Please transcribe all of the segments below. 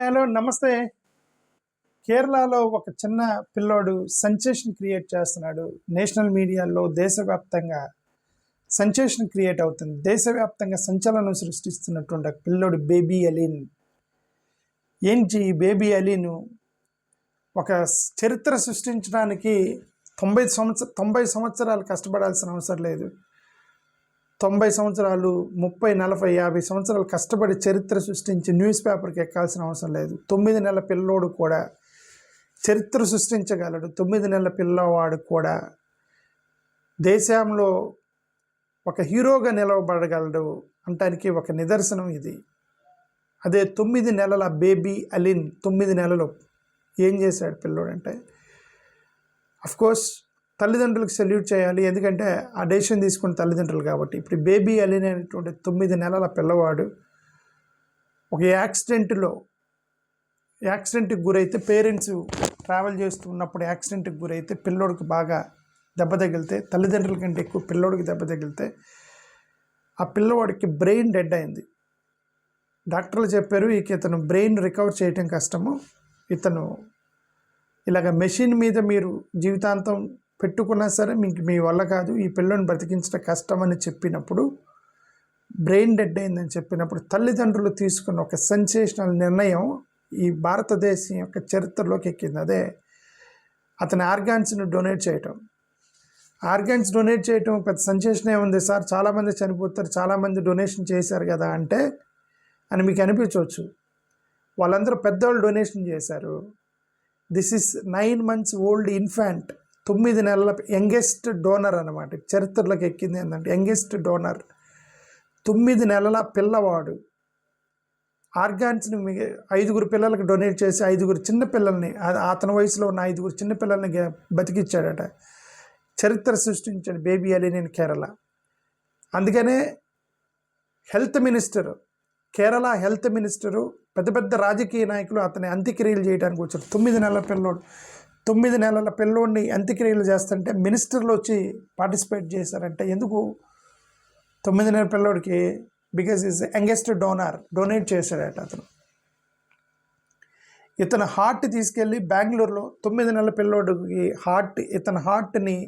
Hello నమస్తే. కేరళలో ఒక చిన్న పిల్లోడు సెన్సేషన్ క్రియేట్ చేస్తున్నాడు. నేషనల్ మీడియాలో దేశవ్యాప్తంగా సెన్సేషన్ క్రియేట్ అవుతుంది. దేశవ్యాప్తంగా సంచలనం సృష్టిస్తున్నటువంటి ఒక పిల్లోడు బేబీ అలీన్. ఏంటి బేబీ అలీను ఒక చరిత్ర సృష్టించడానికి 90 సంవత్సరాలు కష్టపడాల్సిన అవసరం లేదు. 90 సంవత్సరాలు 30, 40, 50 సంవత్సరాలు కష్టపడి చరిత్ర సృష్టించి న్యూస్ పేపర్కి ఎక్కాల్సిన అవసరం లేదు. 9 నెలల పిల్లోడు కూడా చరిత్ర సృష్టించగలడు. 9 నెలల పిల్లవాడు కూడా దేశంలో ఒక హీరోగా నిలవబడగలడు అంటానికి ఒక నిదర్శనం ఇది. అదే 9 నెలల బేబీ అలీన్ 9 నెలలు ఏం చేశాడు పిల్లోడు అంటే, అఫ్కోర్స్ తల్లిదండ్రులకు సెల్యూట్ చేయాలి, ఎందుకంటే ఆ డెసిషన్ తీసుకున్న తల్లిదండ్రులు కాబట్టి. ఇప్పుడు బేబీ అలీన్ అనేటువంటి 9 నెలల పిల్లవాడు ఒక యాక్సిడెంట్కి గురైతే, పేరెంట్స్ ట్రావెల్ చేస్తున్నప్పుడు యాక్సిడెంట్కి గురైతే పిల్లోడికి బాగా దెబ్బ తగిలితే, తల్లిదండ్రుల కంటే ఎక్కువ పిల్లోడికి దెబ్బ తగిలితే ఆ పిల్లవాడికి బ్రెయిన్ డెడ్ అయింది. డాక్టర్లు చెప్పారు ఇతను బ్రెయిన్ రికవర్ చేయటం కష్టము, ఇతను ఇలాగ మెషిన్ మీద మీరు జీవితాంతం పెట్టుకున్నా సరే మీ వల్ల కాదు, ఈ పిల్లని బ్రతికించడం కష్టం అని చెప్పినప్పుడు, బ్రెయిన్ డెడ్ అయిందని చెప్పినప్పుడు తల్లిదండ్రులు తీసుకున్న ఒక సెన్సేషనల్ నిర్ణయం ఈ భారతదేశం యొక్క చరిత్రలోకి ఎక్కింది. అదే అతని ఆర్గాన్స్ని డొనేట్ చేయటం. ఆర్గాన్స్ డొనేట్ చేయటం పెద్ద సెన్సేషన్ ఏముంది సార్, చాలామంది చనిపోతారు, చాలామంది డొనేషన్ చేశారు కదా అంటే అని మీకు అనిపించవచ్చు. వాళ్ళందరూ పెద్దవాళ్ళు డొనేషన్ చేశారు. This is 9 months old infant, 9 నెలల యంగెస్ట్ డోనర్ అనమాట. చరిత్రలోకి ఎక్కింది ఏంటంటే యంగెస్ట్ డోనర్ 9 నెలల పిల్లవాడు ఆర్గాన్స్ని 5 పిల్లలకు డొనేట్ చేసి 5 చిన్న పిల్లల్ని, అతని వయసులో ఉన్న 5 చిన్న పిల్లల్ని బతికిచ్చాడట. చరిత్ర సృష్టించాడు బేబీ అలీన్ ఇన్ కేరళ. అందుకనే కేరళ హెల్త్ మినిస్టరు, పెద్ద పెద్ద రాజకీయ నాయకులు అతని అంత్యక్రియలు చేయడానికి వచ్చారు. 9 నెలల పిల్లోడు, 9 నెలల పిల్లోడిని అంత్యక్రియలు చేస్తుంటే మినిస్టర్లు వచ్చి పార్టిసిపేట్ చేశారంటే ఎందుకు? 9 నెలల పిల్లోడికి బికాజ్ ఈజ్ యంగెస్ట్ డొనేట్ చేశాడట అతను. ఇతను హార్ట్ తీసుకెళ్ళి బెంగళూరులో 9 నెలల పిల్లోడికి ఇతని హార్ట్ని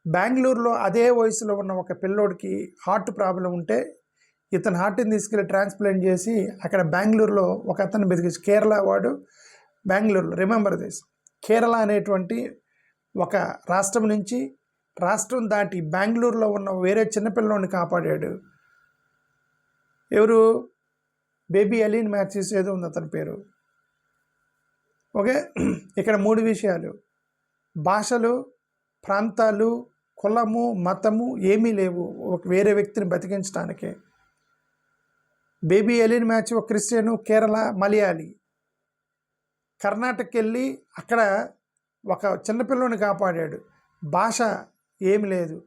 బెంగళూరులో అదే వయసులో ఉన్న ఒక పిల్లోడికి హార్ట్ ప్రాబ్లం ఉంటే ఇతని హార్ట్ని తీసుకెళ్ళి ట్రాన్స్ప్లాంట్ చేసి అక్కడ బెంగళూరులో ఒక అతను బతికించి, కేరళ వాడు బెంగళూరులో, రిమెంబర్ దిస్, కేరళ అనేటువంటి ఒక రాష్ట్రం నుంచి రాష్ట్రం దాటి బెంగళూరులో ఉన్న వేరే చిన్నపిల్లోని కాపాడాడు. ఎవరు? బేబీ అలీన్ మ్యాథ్యూస్ ఏదో ఉంది అతని పేరు. ఓకే, ఇక్కడ 3 విషయాలు: భాషలు, ప్రాంతాలు, కులము, మతము ఏమీ లేవు ఒక వేరే వ్యక్తిని బతికించడానికే. బేబీ అలీన్ మ్యాథ్యూ ఒక క్రిస్టియను, కేరళ మలయాళీ. కర్ణాటకకి వెళ్ళి అక్కడ ఒక చిన్నపిల్లని కాపాడాడు. భాష ఏమి లేదు,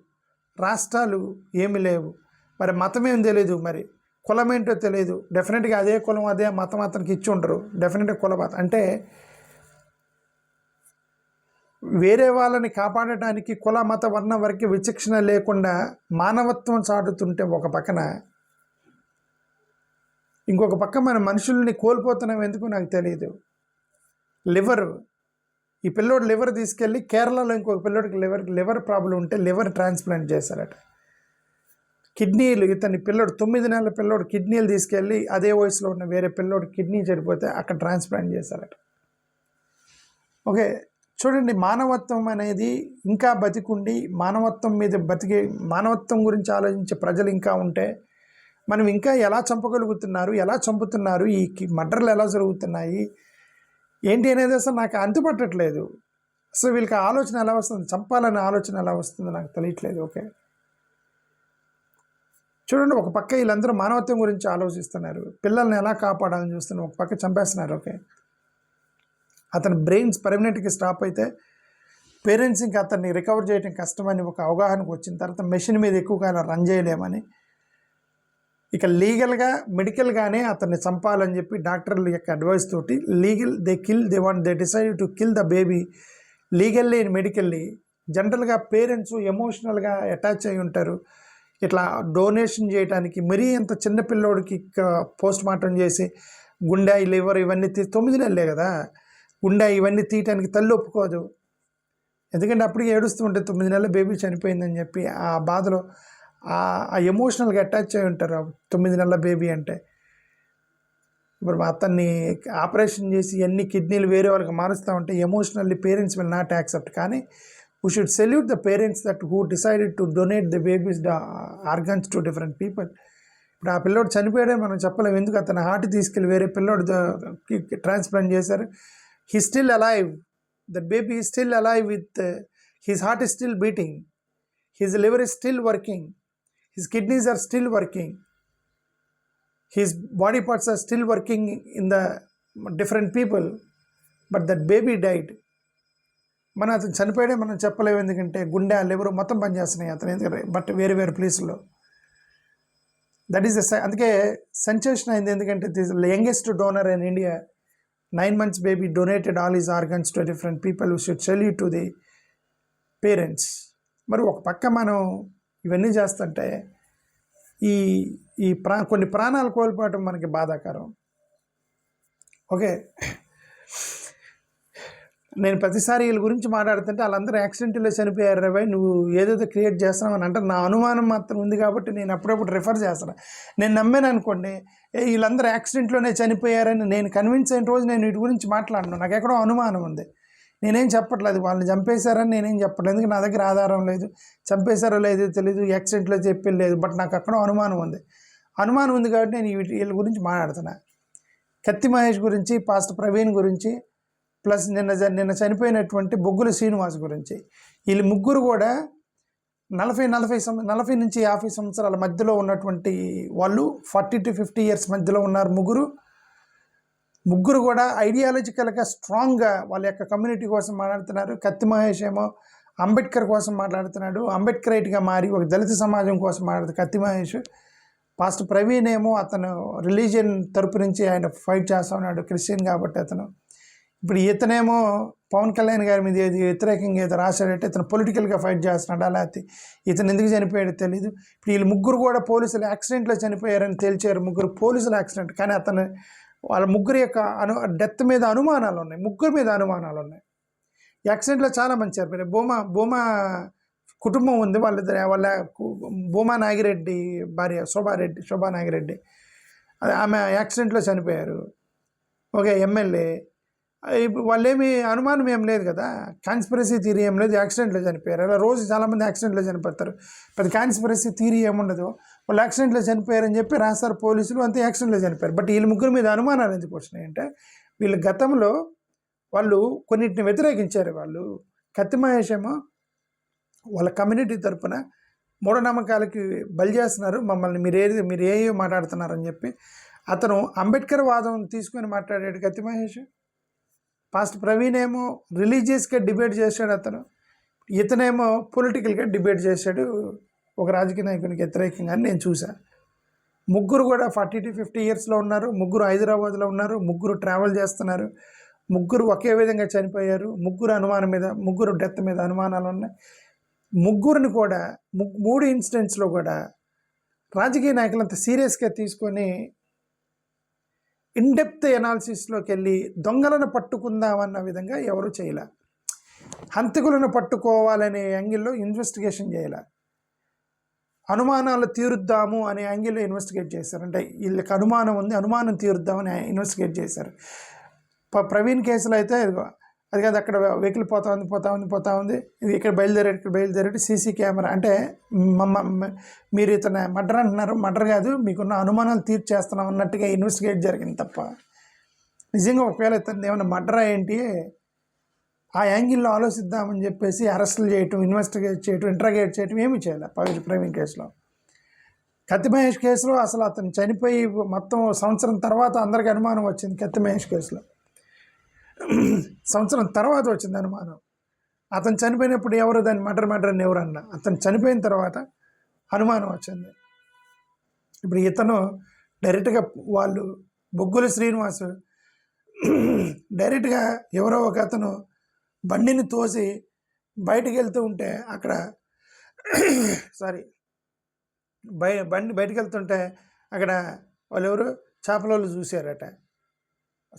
రాష్ట్రాలు ఏమి లేవు, మరి మతం ఏం తెలియదు, మరి కులం ఏంటో తెలియదు. డెఫినెట్గా అదే కులం అదే మతం అతనికి ఇచ్చి ఉండరు, డెఫినెట్గా కులమతం. అంటే వేరే వాళ్ళని కాపాడటానికి కుల మత వర్ణ వరకు విచక్షణ లేకుండా మానవత్వం చాటుతుంటే ఒక పక్కన, ఇంకొక పక్క మన మనుషుల్ని కోల్పోతున్నాం ఎందుకు నాకు తెలియదు. ఈ పిల్లోడు లివర్ తీసుకెళ్ళి కేరళలో ఇంకొక పిల్లోడికి లివర్ ప్రాబ్లం ఉంటే లివర్ ట్రాన్స్ప్లాంట్ చేశారట. కిడ్నీలు, పిల్లోడు 9 నెలల పిల్లోడు కిడ్నీలు తీసుకెళ్ళి అదే వయసులో ఉన్న వేరే పిల్లోడు కిడ్నీ చెడిపోతే అక్కడ ట్రాన్స్ప్లాంట్ చేశారట. ఓకే, చూడండి, మానవత్వం అనేది ఇంకా బతికుండి మానవత్వం గురించి ఆలోచించే ప్రజలు ఇంకా ఉంటే మనం ఇంకా ఎలా చంపగలుగుతున్నారు, ఎలా చంపుతున్నారు, ఈ మర్డర్లు ఎలా జరుగుతున్నాయి ఏంటి అనేది అసలు నాకు అంతుపట్టట్లేదు. అసలు వీళ్ళకి ఆలోచన ఎలా వస్తుంది, చంపాలనే ఆలోచన ఎలా వస్తుందో నాకు తెలియట్లేదు. ఓకే, చూడండి, ఒక పక్క వీళ్ళందరూ మానవత్వం గురించి ఆలోచిస్తున్నారు, పిల్లల్ని ఎలా కాపాడాలని చూస్తున్నారు, ఒక పక్క చంపేస్తున్నారు. ఓకే, అతని బ్రెయిన్స్ పర్మనెంట్గా స్టాప్ అయితే పేరెంట్స్ ఇంకా అతన్ని రికవర్ చేయడం కష్టమని ఒక అవగాహనకు వచ్చిన తర్వాత మెషిన్ మీద ఎక్కువ కాలం రన్ చేయలేమని ఇక లీగల్గా మెడికల్గానే అతన్ని చంపాలని చెప్పి డాక్టర్ల యొక్క అడ్వైస్ తోటి they decide to kill the baby legally and medically. జనరల్గా పేరెంట్స్ ఎమోషనల్గా అటాచ్ అయి ఉంటారు. ఇట్లా డొనేషన్ చేయడానికి మరీ అంత చిన్న పిల్లోడికి పోస్ట్ మార్టం చేసి గుండె లివర్ ఇవన్నీ 9 నెలలే కదా, గుండె ఇవన్నీ తీయటానికి తల్లి ఒప్పుకోదు. ఎందుకంటే అప్పటికి ఏడుస్తూ ఉంటే 9 నెలల బేబీ చనిపోయిందని చెప్పి ఆ బాధలో ఆ ఎమోషనల్గా అటాచ్ అయి ఉంటారు 9 నెలల బేబీ అంటే. ఇప్పుడు అతన్ని ఆపరేషన్ చేసి ఎన్ని కిడ్నీలు వేరే వాళ్ళకి మారుస్తూ ఉంటే emotionally parents will not accept. కానీ we should salute the parents that who decided to donate the babies the organs to different people. ఇప్పుడు ఆ పిల్లోడు చనిపోయాడే మనం చెప్పలేము, ఎందుకు అతని హార్ట్ తీసుకెళ్ళి వేరే పిల్లోడు ట్రాన్స్ప్లాంట్ చేశారు. He still alive, that baby is still alive with his heart is still beating, his liver is still working, his kidneys are still working, his body parts are still working in the different people, but that baby died. మన అతను చనిపోయాడే మనం చెప్పలేము, ఎందుకంటే గుండె liver మొత్తం పనిచేస్తున్నాయి అతను, ఎందుకంటే బట్ వేరే వేరే ప్లేస్లో. దట్ ఈస్ అందుకే సెన్సేషన్ అయింది, ఎందుకంటే this youngest donor in India, 9 months baby donated all his organs to different people. We should salute to the parents. మరి ఒక పక్క మనం ఇవన్నీ చేస్తుంటే ఈ కొన్ని ప్రాణాలు కోల్పోవటం మనకి బాధాకరం. ఓకే, నేను ప్రతిసారి వీళ్ళ గురించి మాట్లాడుతుంటే వాళ్ళందరూ యాక్సిడెంట్లో చనిపోయారు రే, నువ్వు ఏదైతే క్రియేట్ చేస్తున్నావు అని అంటే నా అనుమానం మాత్రం ఉంది కాబట్టి నేను అప్పుడప్పుడు రిఫర్ చేస్తాను. నేను నమ్మాను అనుకోండి, వీళ్ళందరూ యాక్సిడెంట్లోనే చనిపోయారని నేను కన్విన్స్ అయిన రోజు నేను వీటి గురించి మాట్లాడను. నాకు ఎక్కడో అనుమానం ఉంది, నేనేం చెప్పట్లేదు వాళ్ళని చంపేశారని నేనేం చెప్పట్లేదు, ఎందుకంటే నా దగ్గర ఆధారం లేదు, చంపేశారో లేదో తెలీదు, యాక్సిడెంట్లో చెప్పి లేదు, బట్ నాకు అక్కడ అనుమానం ఉంది కాబట్టి నేను వీళ్ళ గురించి మాట్లాడుతున్నా. కత్తి మహేష్ గురించి, పాస్టర్ ప్రవీణ్ గురించి, ప్లస్ నిన్న చనిపోయినటువంటి బొగ్గుల శ్రీనివాస్ గురించి. వీళ్ళు ముగ్గురు కూడా 40 నుంచి 50 సంవత్సరాల మధ్యలో ఉన్నటువంటి వాళ్ళు, 40 to 50 years మధ్యలో ఉన్నారు ముగ్గురు కూడా ఐడియాలజికల్గా స్ట్రాంగ్గా వాళ్ళ యొక్క కమ్యూనిటీ కోసం మాట్లాడుతున్నారు. కత్తి మహేష్ ఏమో అంబేద్కర్ కోసం మాట్లాడుతున్నాడు, అంబేద్కరైట్గా మారి ఒక దళిత సమాజం కోసం మాట్లాడుతుంది కత్తి మహేష్. పాస్టర్ ప్రవీణ్ ఏమో అతను రిలీజియన్ తరపు నుంచి ఆయన ఫైట్ చేస్తూ ఉన్నాడు, క్రిస్టియన్ కాబట్టి అతను. ఇప్పుడు ఇతనేమో పవన్ కళ్యాణ్ గారి మీద ఏది వ్యతిరేకంగా ఏదో రాశాడంటే ఇతను పొలిటికల్గా ఫైట్ చేస్తున్నాడు, అలా ఇతను ఎందుకు చనిపోయాడో తెలీదు. ఇప్పుడు వీళ్ళు ముగ్గురు కూడా పోలీసులు యాక్సిడెంట్లో చనిపోయారని తేల్చారు, ముగ్గురు పోలీసులు యాక్సిడెంట్. కానీ వాళ్ళ ముగ్గురు యొక్క డెత్ మీద అనుమానాలు ఉన్నాయి, ముగ్గురు మీద అనుమానాలు ఉన్నాయి. యాక్సిడెంట్లో చాలా మంది చనిపోయారు. భూమా కుటుంబం ఉంది, వాళ్ళ భూమా నాగిరెడ్డి భార్య శోభా నాగిరెడ్డి, ఆమె యాక్సిడెంట్లో చనిపోయారు. Okay, MLA. వాళ్ళేమి అనుమానం ఏం లేదు కదా, కాన్స్పిరసీ థియరీ ఏం లేదు, యాక్సిడెంట్లో చనిపోయారు. అలా రోజు చాలామంది యాక్సిడెంట్లో చనిపోతారు, పెద్ద కాన్స్పిరసీ థియరీ ఏముండదు. వాళ్ళు యాక్సిడెంట్లో చనిపోయారని చెప్పి రాస్తారు పోలీసులు, అంతే యాక్సిడెంట్లో చనిపోయారు. బట్ వీళ్ళ ముగ్గురు మీద అనుమానాలు ఎందుకు వచ్చినాయి అంటే, వీళ్ళ గతంలో వాళ్ళు కొన్నిటిని వ్యతిరేకించారు. వాళ్ళు కత్తి మహేష్ ఏమో వాళ్ళ కమ్యూనిటీ తరపున మూఢనమ్మకాలకి బలి చేస్తున్నారు, మమ్మల్ని మీరు ఏ మాట్లాడుతున్నారని చెప్పి అతను అంబేద్కర్ వాదం తీసుకొని మాట్లాడాడు కత్తి మహేష్. పాస్టర్ ప్రవీణ్ ఏమో రిలీజియస్గా డిబేట్ చేశాడు అతను, ఇతనేమో పొలిటికల్గా డిబేట్ చేశాడు ఒక రాజకీయ నాయకునికి వ్యతిరేకంగా అని నేను చూశాను. ముగ్గురు కూడా 40 to 50 yearsలో ఉన్నారు, ముగ్గురు హైదరాబాద్లో ఉన్నారు, ముగ్గురు ట్రావెల్ చేస్తున్నారు, ముగ్గురు ఒకే విధంగా చనిపోయారు, ముగ్గురు డెత్ మీద అనుమానాలు ఉన్నాయి. ముగ్గురిని కూడా 3 ఇన్సిడెంట్స్లో కూడా రాజకీయ నాయకులంతా సీరియస్గా తీసుకొని ఇన్డెప్త్ ఎనాలిసిస్లోకి వెళ్ళి దొంగలను పట్టుకుందామన్న విధంగా ఎవరు చేయలే, హంతకులను పట్టుకోవాలనే యాంగిల్లో ఇన్వెస్టిగేషన్ చేయలే, అనుమానాలు తీరుద్దాము అనే యాంగిల్లో ఇన్వెస్టిగేట్ చేశారు. అంటే వీళ్ళకి అనుమానం ఉంది, అనుమానం తీరుద్దామని ఇన్వెస్టిగేట్ చేశారు. ప్రవీణ్ కేసులో అయితే అది కాదు, అక్కడ వెహికల్ పోతా ఉంది, ఇది ఇక్కడ బయలుదేరాడు సీసీ కెమెరా అంటే మీరు ఇతను మర్డర్ అంటున్నారు, మర్డర్ కాదు, మీకున్న అనుమానాలు తీర్చేస్తున్నాం అన్నట్టుగా ఇన్వెస్టిగేట్ జరిగింది తప్ప నిజంగా ఒకవేళ ఇతను ఏమైనా మర్డర్ ఏంటి ఆ యాంగిల్లో ఆలోచిద్దామని చెప్పేసి అరెస్టులు చేయటం, ఇన్వెస్టిగేట్ చేయటం, ఇంట్రాగేట్ చేయటం ఏమీ చేయలేదు ప్రవీణ్ కేసులో. కత్తి మహేష్ కేసులో అసలు అతను చనిపోయి మొత్తం సంవత్సరం తర్వాత అందరికీ అనుమానం వచ్చింది. కత్తి మహేష్ కేసులో సంవత్సరం తర్వాత వచ్చింది అనుమానం. అతను చనిపోయినప్పుడు ఎవరు దాన్ని మర్డర్ అని ఎవరన్నా, అతను చనిపోయిన తర్వాత అనుమానం వచ్చింది. ఇప్పుడు ఇతను డైరెక్ట్గా వాళ్ళు బొగ్గుల శ్రీనివాసు డైరెక్ట్గా ఎవరో ఒక అతను బండిని తోసి బయటికి వెళ్తూ ఉంటే అక్కడ బండి బయటికి వెళ్తుంటే అక్కడ వాళ్ళు ఎవరు చేపల వాళ్ళు చూశారట.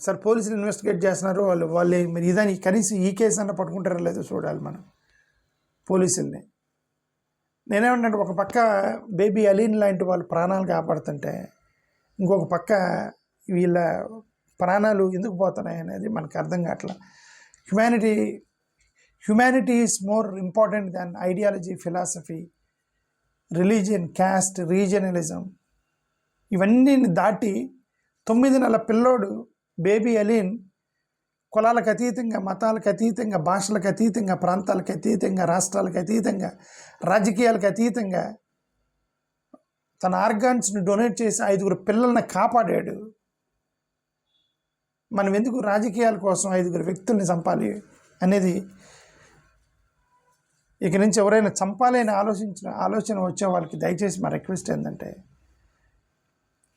సార్ పోలీసులు ఇన్వెస్టిగేట్ చేస్తున్నారు, వాళ్ళు మీరు ఇదని కనీసం ఈ కేసు అన్న పట్టుకుంటారో లేదో చూడాలి మనం పోలీసుల్ని. నేనేమంటే ఒక పక్క బేబీ అలీన్ లాంటి వాళ్ళు ప్రాణాలు కాపాడుతుంటే ఇంకొక పక్క వీళ్ళ ప్రాణాలు ఎందుకు పోతున్నాయి అనేది మనకు అర్థం కావట్లా. Humanity is more important than ideology, philosophy, religion, caste, regionalism ఇవన్నీ దాటి 9 నెలల పిల్లోడు బేబీ అలీన్ కులాలకు అతీతంగా, మతాలకు అతీతంగా, భాషలకు అతీతంగా, ప్రాంతాలకు అతీతంగా, రాష్ట్రాలకు అతీతంగా, రాజకీయాలకు అతీతంగా తన ఆర్గాన్స్ని డొనేట్ చేసి 5 పిల్లల్ని కాపాడాడు. మనం ఎందుకు రాజకీయాల కోసం 5 వ్యక్తుల్ని చంపాలి అనేది ఇక నుంచి ఎవరైనా చంపాలని ఆలోచన వచ్చే వాళ్ళకి దయచేసి మా రిక్వెస్ట్ ఏంటంటే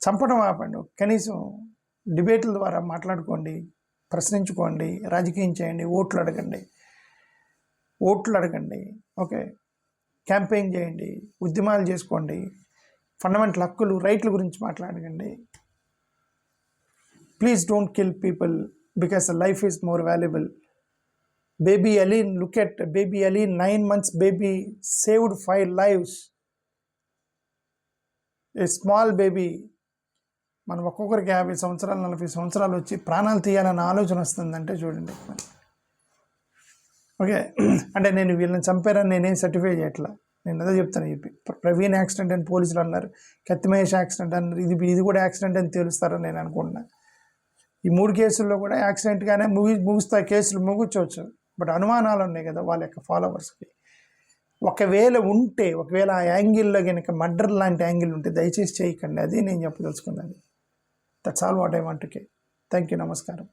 చంపడం ఆపండి. కనీసం డిబేట్ల ద్వారా మాట్లాడుకోండి, ప్రశ్నించుకోండి, రాజకీయం చేయండి, ఓట్లు అడగండి, ఓకే, క్యాంపెయిన్ చేయండి, ఉద్యమాలు చేసుకోండి, ఫండమెంటల్ హక్కులు, రైట్ల గురించి మాట్లాడకండి. Please don't kill people because life is more valuable. Baby Aline, look at baby Aline, 9 months baby saved 5 lives. A small baby. మనం ఒక్కొక్కరికి 50 సంవత్సరాలు 40 సంవత్సరాలు వచ్చి ప్రాణాలు తీయాలన్న ఆలోచన వస్తుందంటే చూడండి. ఓకే, అంటే నేను వీళ్ళని చంపారని నేనేం సర్టిఫై చేయట్లా, నేను అదే చెప్తాను. చెప్పి ప్రవీణ్ యాక్సిడెంట్ అని పోలీసులు అన్నారు, కత్తిమహేష్ యాక్సిడెంట్ అన్నారు, ఇది కూడా యాక్సిడెంట్ అని తెలుస్తారని నేను అనుకుంటున్నా. ఈ 3 కేసుల్లో కూడా యాక్సిడెంట్గానే ముగుస్తాయి, కేసులు ముగించవచ్చు. బట్ అనుమానాలు ఉన్నాయి కదా వాళ్ళ యొక్క ఫాలోవర్స్కి. ఒకవేళ ఆ యాంగిల్లో కనుక మర్డర్ లాంటి యాంగిల్ ఉంటే దయచేసి చేయకండి. అది నేను చెప్పదలుచుకున్నది. That's all what I want to say. Thank you, నమస్కారం.